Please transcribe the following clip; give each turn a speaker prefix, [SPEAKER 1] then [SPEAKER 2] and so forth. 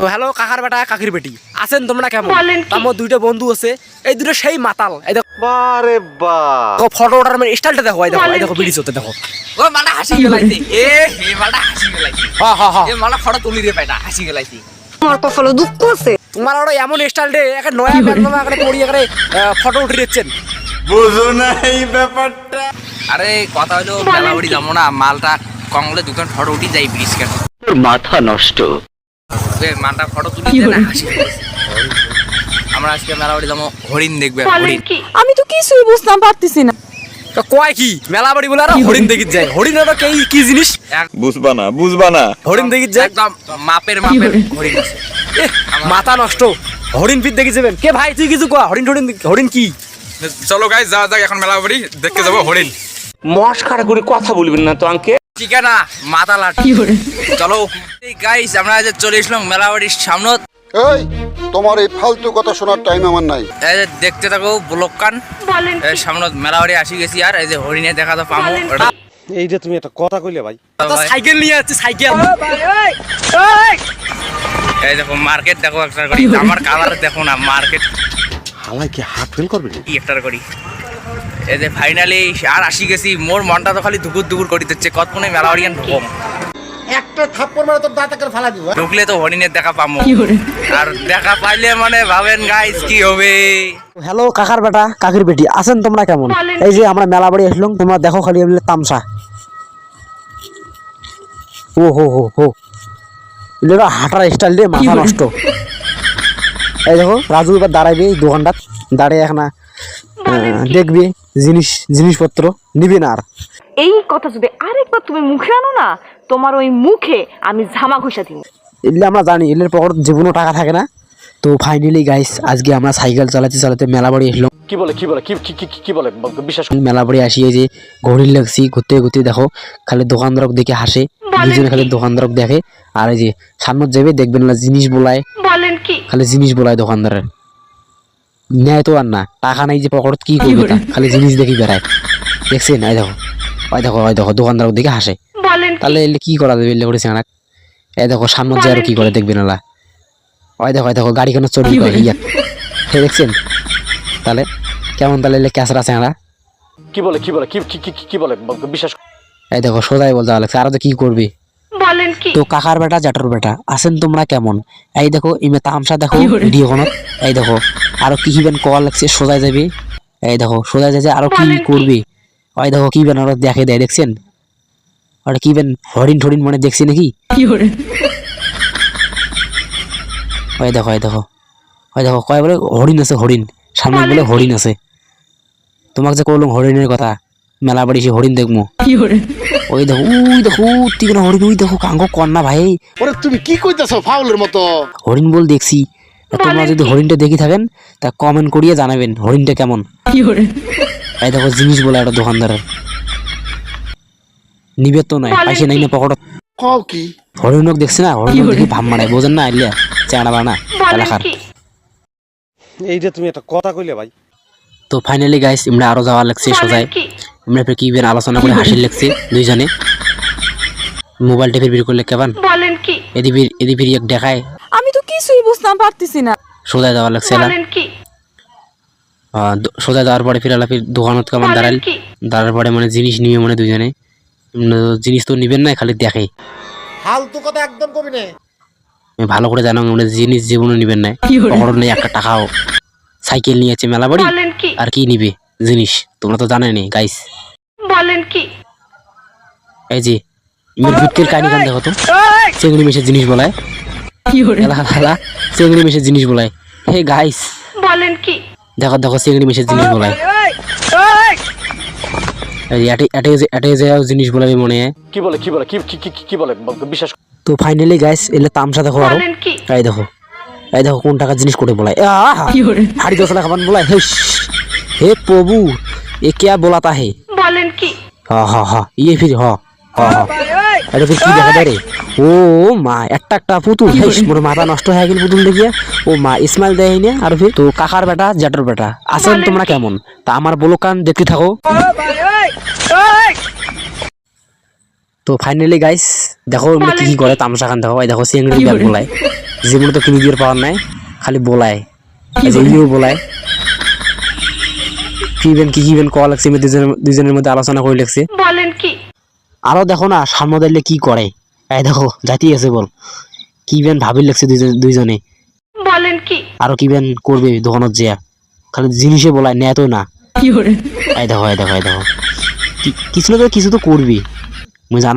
[SPEAKER 1] Hello কাকার বেটা কাকির বেটি আছেন তোমরা কেমন? আমার দুইটা বন্ধু আছে, এই দুটো সেই মাতাল। এই দেখো
[SPEAKER 2] বারে বাহ,
[SPEAKER 1] ফটো ওঠার স্টাইলটা দেখো, এই দেখো এই দেখো ভিডিও চলতে দেখো।
[SPEAKER 3] ও মালা হাসি গেলাইছে এ মালা হাসি গেলাইছে
[SPEAKER 1] হ্যাঁ হ্যাঁ হ্যাঁ,
[SPEAKER 3] এ মালা ফটো তুলি রে পাইটা হাসি গেলাইছে
[SPEAKER 4] আমার কপালে দুঃখ আছে।
[SPEAKER 1] তোমার ওরা এমন স্টাইল রে একটা নয়া একদম একটা পড়ি একটা ফটো উঠে দিচ্ছেন।
[SPEAKER 2] বুঝো না এই ব্যাপারটা।
[SPEAKER 3] আরে কথা হলো মেলাবাড়ি যাবো না, মালটা কংলে দোকান ফটো উঠি যাই ব্রিজ কেন
[SPEAKER 5] মাথা নষ্ট।
[SPEAKER 3] মালটা ফটো তুলি দে না হাসি গেলাইছে। আমরা আজকে মেলাবাড়ি যাবো, হরিণ দেখবে হরিণ।
[SPEAKER 4] আমি তো কিছুই বুঝতাম পারতেছি না।
[SPEAKER 1] তো কয় কি মেলা বাড়ি বলে আর হরিণ দেখিত যায়? হরিণ ওটা কি জিনিস
[SPEAKER 2] বুঝবা না
[SPEAKER 1] হরিণ দেখিত যায়?
[SPEAKER 3] একদম মাপের হরিণ আছে।
[SPEAKER 1] মাথা নষ্ট, হরিণ ফিট দেখি যাবেন কে ভাই? তুই কিছু কয়া, হরিণ হরিণ কি?
[SPEAKER 6] চলো গাইস যাওয়া যাক এখন মেলাবাড়ি দেখতে যাবো হরিণ।
[SPEAKER 5] মস্কারা করে কথা বলবেন না তো আঙ্কে।
[SPEAKER 3] ঠিকানা মাথা লাঠি। চলো গাইস আমরা যে চলে এসলাম মেলাবাড়ির সামনে।
[SPEAKER 7] এই তোমার এই ফালতু কথা শোনার টাইম আমার নাই।
[SPEAKER 3] এই যে দেখতে থাকো ব্লক কান, সামনে মেলাবাড়ি আসি গেছি। আর এই যে হরিণে দেখা তো পামো।
[SPEAKER 2] এই যে তুমি একটা কথা কইলে ভাই,
[SPEAKER 1] তো সাইকেল নিয়ে যাচ্ছে সাইকেল।
[SPEAKER 3] এই দেখো মার্কেট দেখো একটা করি, আমার কালার দেখো না মার্কেট
[SPEAKER 2] হালাই কি হাত ফেল করবে?
[SPEAKER 3] কি একটা করি। এই যে ফাইনালি আর আসি গেছি, মোর মনটা তো খালি দুকুর দুকুর করি দিচ্ছে কতক্ষণে মেলাবাড়ি ঢুকম।
[SPEAKER 7] একটা থাপ্পড় মারে তোর দাঁত করে ফালা দিব।
[SPEAKER 3] ঢুকলে তো হরিণের দেখা পামো, আর দেখা পাইলে মানে ভাবেন গাইস কি হবে।
[SPEAKER 1] হ্যালো কাকার বেটা কাকির বেটি আছেন তোমরা কেমন? এই যে আমরা মেলা বাড়ি আসলাম, তোমরা দেখো খালি এমনি তামসা। ও হো হো হো, এটা হাঁটার স্টাইল দিয়ে মাথা নষ্ট। এই দেখো রাজু এবার দাঁড়াইবে দোকানটা, দাঁড়িয়ে এখন দেখবি জিনিসপত্র নিবি না। আর
[SPEAKER 4] এই কথা যদি আরেকবার তুমি মুখে আনো না, তোমার ওই মুখে আমি ঝামা ঘষা দিব।
[SPEAKER 1] এলে আমরা জানি এলের পর জীবনও টাকা থাকে না। তো ফাইনালি গাইস আজকে আমরা সাইকেল চালাতে মেলা বাড়ি আসলাম।
[SPEAKER 5] কি বলে বিশ্বাস
[SPEAKER 1] মেলা বাড়ি আসি, এই যে ঘড়ি লাগছি ঘুরতে দেখো খালি দোকানদারক দেখে হাসে, দুজনে খালি দোকানদারক দেখে। আর এই যে সামনে যাবে দেখবেন না জিনিস বলায়, খালি জিনিস বলায় দোকানদারের। নেয় তো আর না, টাকা নাই যে পকেট কি করবে তা, খালি জিনিস দেখি বেড়ায়। দেখছেন? ওই দেখো দোকানদারক দেখে হাসে। তাহলে এলে কি করা যাবে? এলে করেছে না, এই দেখো সামনে যায় আর কি করে দেখবেন না। ওই দেখো গাড়ি কেন চড়বি ইয়া, দেখছেন? তাহলে কেমন? তাহলে এলে ক্যাসরা চেঁড়া
[SPEAKER 5] কি বলে বিশ্বাস।
[SPEAKER 1] এই দেখো সোজাই বলতে লাগছে, আর তো কি করবি? তো কাকার বেটা জাটর বেটা আছেন তোমরা কেমন? এই দেখো ইমে তামসা দেখো ভিডিও কোন। এই দেখো আরো কি বেন কল লাগছে, সোজাই যাবে। এই দেখো সোজাই যাচ্ছে, আরো কি করবি? ওই দেখো কি বেন আরো দেখে দেয়, দেখছেন? ওটা কি বেন হরিণ ঠরিণ মনে দেখছি নাকি? ওই দেখো কয় বলে হরিণ আছে, হরিণ সামনে বলে হরিণ আছে। তোমাকে যে করলাম হরিণের কথা, মেলা বাড়ি সে হরিণ দেখবো। ওই দেখো তিনটা হরিণ, ওই দেখো কাঙ্গ কন্যা ভাই।
[SPEAKER 7] ওরে তুমি কি কইতাছো ফাউলের মতো?
[SPEAKER 1] হরিণ বল দেখছি। তোমরা যদি হরিণটা দেখি থাকেন তা কমেন্ট করিয়ে জানাবেন হরিণটা কেমন। এই দেখো জিনিস বলে একটা দোকানদারের, নিবে তো নয় পয়সা নাই না পকেট।
[SPEAKER 7] কও কি
[SPEAKER 1] হরিণক দেখছি না, হরিণ দেখি ভাব মারায়, বোঝেন না? আইলিয়া চেঁড়া বানা এলাকার।
[SPEAKER 2] এই যে তুমি একটা কথা কইলে ভাই।
[SPEAKER 1] তো ফাইনালি গাইস আমরা আরো যাওয়া লাগছে সোজায়। আমরা কি বের আলোচনা করে হাসি লাগছে দুইজনে। মোবাইল টেপে বের করলে কেমন এদিকে এক দেখায়।
[SPEAKER 4] আমি তো কিছুই বুঝতাম পারতেছি না।
[SPEAKER 1] সোজায় যাওয়া লাগছে না, সোজায় যাওয়ার পরে ফির দোকানত কেমন দাঁড়ার পরে মানে জিনিস নিবে মানে দুইজনে। জিনিস তো নিবেন না, খালি দেখে।
[SPEAKER 7] ফালতু কথা একদম কবি না।
[SPEAKER 1] ভালো করে জানো আমরা জিনিস জীবনে নিবেন না, পকেট নেই একটা টাকাও। সাইকেল নিয়েছে মেলা বাড়ি, আর কি নিবে জিনিস তোমরা তো জানেনি গাইস। এই যে মিরপুরের কাহিনী গান দেখো তো, চেংড়ি মেশে জিনিস বলায়, চেংড়ি মেশে জিনিস বলায়। হে গাইস দেখো চেংড়ি মেশে জিনিস বলায়, জিনিস বলাবে মনে হয়।
[SPEAKER 5] কি বলে বিশ্বাস।
[SPEAKER 1] তো ফাইনালি গাইস এলে তামসা দেখো আরো। এই দেখো কোন টাকা জিনিস করে বলায়, হাড়ি 10 লাখ খাবার বলায়। হে প্রভু এ কে বলাতা হে? হা ইয়ে ফির এটা ফির কি দেখা রে? ও মা একটা পুতুল, মোর মাথা নষ্ট হয়ে গেল পুতুল দেখিয়া। ও মা ইসমাইল দেয় না। আর ফির তো কাকার বেটা জাটর বেটা আছেন তোমরা কেমন? তা আমার বলো কান দেখতে থাকো। তো ফাইনালি গাইস দেখো কি করে তামসা খান দেখো। এই দেখো চেংড়ি ব্যাগ বলায়। জীবনে তো কিনে দিয়ে পাওয়ার নাই, খালি বলায় এই যে ইও বলায় কি ইভেন কল লাগছে দুজনের মধ্যে আলোচনা করে লাগছে।
[SPEAKER 4] বলেন কি?
[SPEAKER 1] আরো দেখো না সামনে দিলে কি করে, এই দেখো জাতি আছে বল কি ইভেন ভাবি লাগছে দুইজনে।
[SPEAKER 4] বলেন কি?
[SPEAKER 1] আরো কি ইভেন করবে দোকানত যা, খালি জিনিসে বলায় নেয় তো না। এই দেখো কিছু না কিছু তো করবি, মুই জানো।